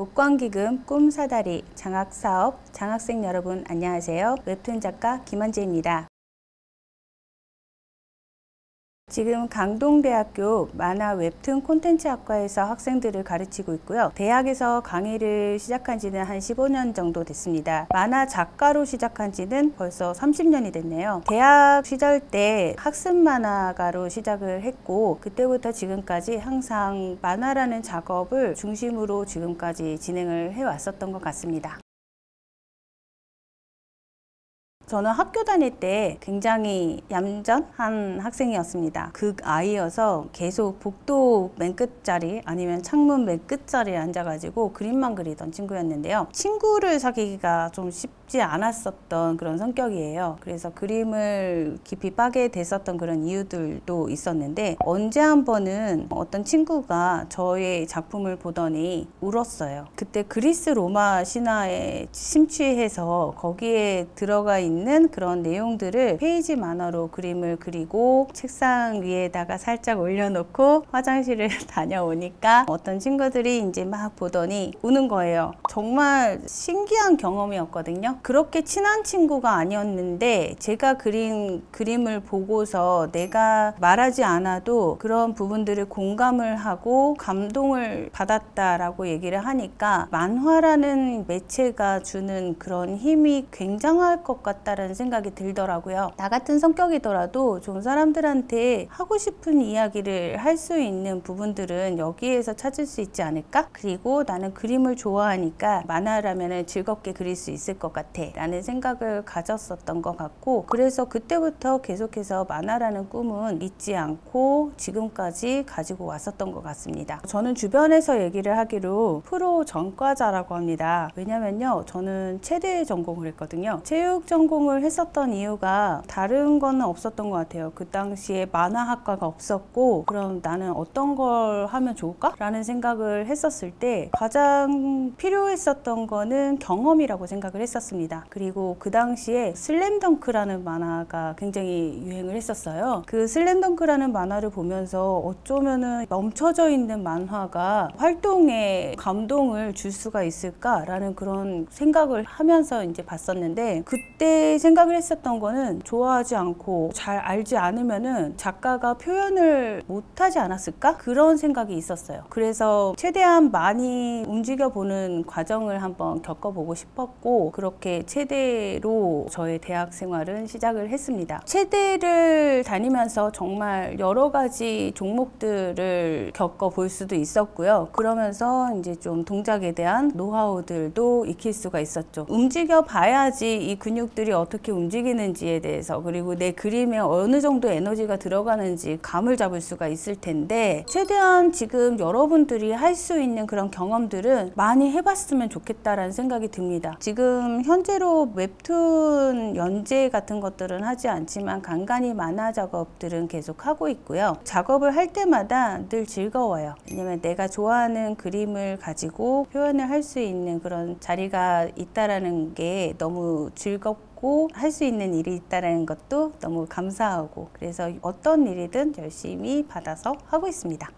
복권기금 꿈사다리 장학사업 장학생 여러분 안녕하세요. 웹툰 작가 김한재입니다. 지금 강동대학교 만화 웹툰 콘텐츠학과에서 학생들을 가르치고 있고요. 대학에서 강의를 시작한 지는 한 15년 정도 됐습니다. 만화 작가로 시작한 지는 벌써 30년이 됐네요. 대학 시절 때 학습 만화가로 시작을 했고 그때부터 지금까지 항상 만화라는 작업을 중심으로 지금까지 진행을 해왔었던 것 같습니다. 저는 학교 다닐 때 굉장히 얌전한 학생이었습니다. 극아이여서 계속 복도 맨 끝자리 아니면 창문 맨 끝자리에 앉아가지고 그림만 그리던 친구였는데요. 친구를 사귀기가 좀 쉽지 않았었던 그런 성격이에요. 그래서 그림을 깊이 빠게 됐었던 그런 이유들도 있었는데 언제 한 번은 어떤 친구가 저의 작품을 보더니 울었어요. 그때 그리스 로마 신화에 심취해서 거기에 들어가 있는 그런 내용들을 페이지 만화로 그림을 그리고 책상 위에다가 살짝 올려놓고 화장실을 다녀오니까 어떤 친구들이 이제 막 보더니 우는 거예요. 정말 신기한 경험이었거든요. 그렇게 친한 친구가 아니었는데 제가 그린 그림을 보고서 내가 말하지 않아도 그런 부분들을 공감을 하고 감동을 받았다라고 얘기를 하니까 만화라는 매체가 주는 그런 힘이 굉장할 것 같다라는 생각이 들더라고요. 나 같은 성격이더라도 좀 사람들한테 하고 싶은 이야기를 할 수 있는 부분들은 여기에서 찾을 수 있지 않을까? 그리고 나는 그림을 좋아하니까 만화라면 즐겁게 그릴 수 있을 것 같아 라는 생각을 가졌었던 것 같고 그래서 그때부터 계속해서 만화라는 꿈은 잊지 않고 지금까지 가지고 왔었던 것 같습니다. 저는 주변에서 얘기를 하기로 프로 전과자라고 합니다. 왜냐면요 저는 체대 전공을 했거든요. 체육 전공을 했었던 이유가 다른 거는 없었던 것 같아요. 그 당시에 만화학과가 없었고 그럼 나는 어떤 걸 하면 좋을까? 라는 생각을 했었을 때 가장 필요했었던 거는 경험이라고 생각을 했었습니다. 그리고 그 당시에 슬램덩크라는 만화가 굉장히 유행을 했었어요. 그 슬램덩크라는 만화를 보면서 어쩌면은 멈춰져 있는 만화가 활동에 감동을 줄 수가 있을까라는 그런 생각을 하면서 이제 봤었는데 그때 생각을 했었던 거는 좋아하지 않고 잘 알지 않으면은 작가가 표현을 못하지 않았을까? 그런 생각이 있었어요. 그래서 최대한 많이 움직여보는 과정을 한번 겪어보고 싶었고 그렇게 체대로 저의 대학 생활은 시작을 했습니다. 체대를 다니면서 정말 여러 가지 종목들을 겪어볼 수도 있었고요. 그러면서 이제 좀 동작에 대한 노하우들도 익힐 수가 있었죠. 움직여 봐야지 이 근육들이 어떻게 움직이는지에 대해서 그리고 내 그림에 어느 정도 에너지가 들어가는지 감을 잡을 수가 있을 텐데 최대한 지금 여러분들이 할 수 있는 그런 경험들은 많이 해봤으면 좋겠다라는 생각이 듭니다. 지금 현재로 웹툰 연재 같은 것들은 하지 않지만 간간히 만화 작업들은 계속 하고 있고요. 작업을 할 때마다 늘 즐거워요. 왜냐면 내가 좋아하는 그림을 가지고 표현을 할 수 있는 그런 자리가 있다라는 게 너무 즐겁고 할 수 있는 일이 있다는 것도 너무 감사하고 그래서 어떤 일이든 열심히 받아서 하고 있습니다.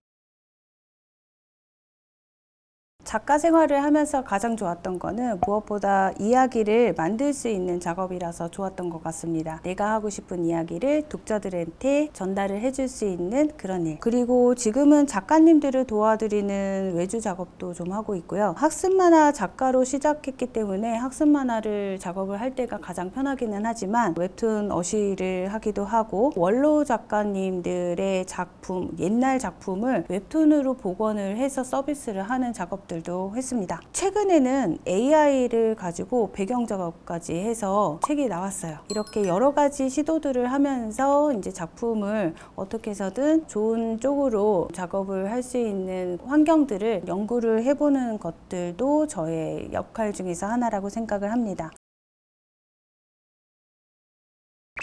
작가 생활을 하면서 가장 좋았던 거는 무엇보다 이야기를 만들 수 있는 작업이라서 좋았던 것 같습니다. 내가 하고 싶은 이야기를 독자들한테 전달을 해줄 수 있는 그런 일. 그리고 지금은 작가님들을 도와드리는 외주 작업도 좀 하고 있고요. 학습만화 작가로 시작했기 때문에 학습만화를 작업을 할 때가 가장 편하기는 하지만 웹툰 어시를 하기도 하고 원로 작가님들의 작품, 옛날 작품을 웹툰으로 복원을 해서 서비스를 하는 작업들 도 했습니다. 최근에는 AI를 가지고 배경 작업까지 해서 책이 나왔어요. 이렇게 여러 가지 시도들을 하면서 이제 작품을 어떻게 해서든 좋은 쪽으로 작업을 할 수 있는 환경들을 연구를 해보는 것들도 저의 역할 중에서 하나라고 생각을 합니다.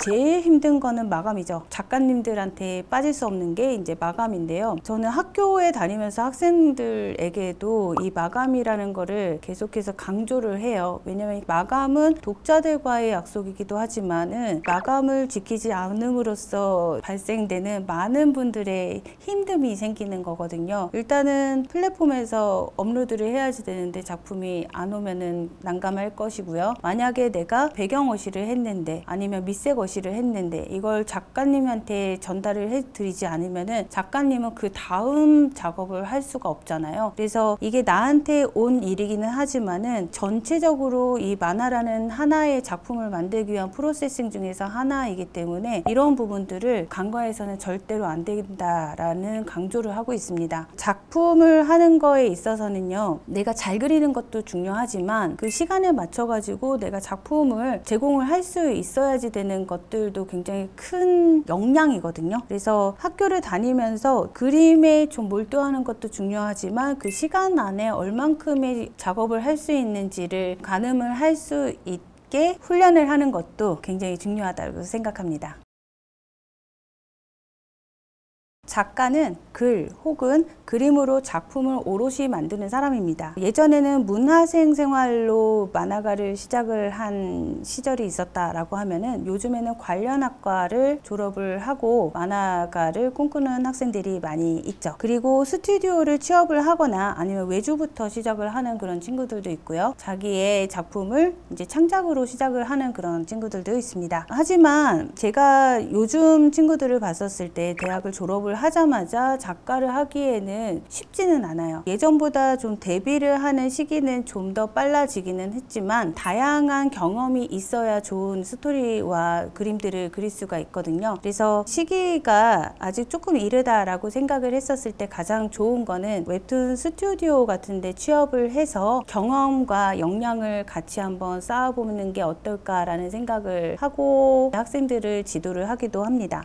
제일 힘든 거는 마감이죠. 작가님들한테 빠질 수 없는 게 이제 마감인데요. 저는 학교에 다니면서 학생들에게도 이 마감이라는 거를 계속해서 강조를 해요. 왜냐면 마감은 독자들과의 약속이기도 하지만은 마감을 지키지 않음으로써 발생되는 많은 분들의 힘듦이 생기는 거거든요. 일단은 플랫폼에서 업로드를 해야지 되는데 작품이 안 오면은 난감할 것이고요. 만약에 내가 배경 어시를 했는데 아니면 밑색 어시를 했는데 이걸 작가님한테 전달을 해드리지 않으면은 작가님은 그 다음 작업을 할 수가 없잖아요. 그래서 이게 나한테 온 일이기는 하지만은 전체적으로 이 만화라는 하나의 작품을 만들기 위한 프로세싱 중에서 하나이기 때문에 이런 부분들을 간과해서는 절대로 안 된다라는 강조를 하고 있습니다. 작품을 하는 거에 있어서는요, 내가 잘 그리는 것도 중요하지만 그 시간에 맞춰 가지고 내가 작품을 제공을 할 수 있어야지 되는 것들도 굉장히 큰 역량이거든요. 그래서 학교를 다니면서 그림에 좀 몰두하는 것도 중요하지만 그 시간 안에 얼만큼의 작업을 할 수 있는지를 가늠을 할 수 있게 훈련을 하는 것도 굉장히 중요하다고 생각합니다. 작가는 글 혹은 그림으로 작품을 오롯이 만드는 사람입니다. 예전에는 문화생 생활로 만화가를 시작을 한 시절이 있었다라고 하면은 요즘에는 관련 학과를 졸업을 하고 만화가를 꿈꾸는 학생들이 많이 있죠. 그리고 스튜디오를 취업을 하거나 아니면 외주부터 시작을 하는 그런 친구들도 있고요. 자기의 작품을 이제 창작으로 시작을 하는 그런 친구들도 있습니다. 하지만 제가 요즘 친구들을 봤었을 때 대학을 졸업을 하자마자 작가를 하기에는 쉽지는 않아요. 예전보다 좀 데뷔를 하는 시기는 좀 더 빨라지기는 했지만 다양한 경험이 있어야 좋은 스토리와 그림들을 그릴 수가 있거든요. 그래서 시기가 아직 조금 이르다라고 생각을 했었을 때 가장 좋은 거는 웹툰 스튜디오 같은 데 취업을 해서 경험과 역량을 같이 한번 쌓아보는 게 어떨까라는 생각을 하고 학생들을 지도를 하기도 합니다.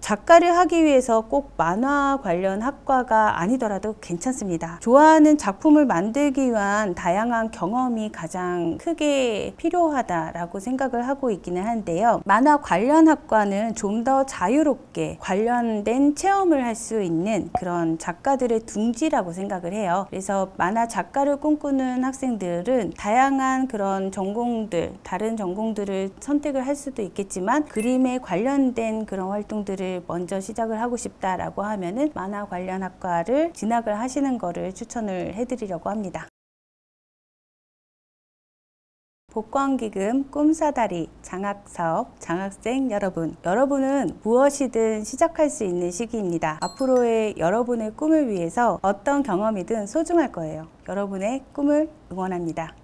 작가를 하기 위해서 꼭 만화 관련 학과가 아니더라도 괜찮습니다. 좋아하는 작품을 만들기 위한 다양한 경험이 가장 크게 필요하다라고 생각을 하고 있기는 한데요. 만화 관련 학과는 좀 더 자유롭게 관련된 체험을 할 수 있는 그런 작가들의 둥지라고 생각을 해요. 그래서 만화 작가를 꿈꾸는 학생들은 다양한 그런 전공들, 다른 전공들을 선택을 할 수도 있겠지만 그림에 관련된 그런 활동들을 먼저 시작을 하고 싶다라고 하면은 만화 관련 학과를 진학을 하시는 거를 추천을 해드리려고 합니다. 복권기금 꿈사다리 장학사업 장학생 여러분은 무엇이든 시작할 수 있는 시기입니다. 앞으로의 여러분의 꿈을 위해서 어떤 경험이든 소중할 거예요. 여러분의 꿈을 응원합니다.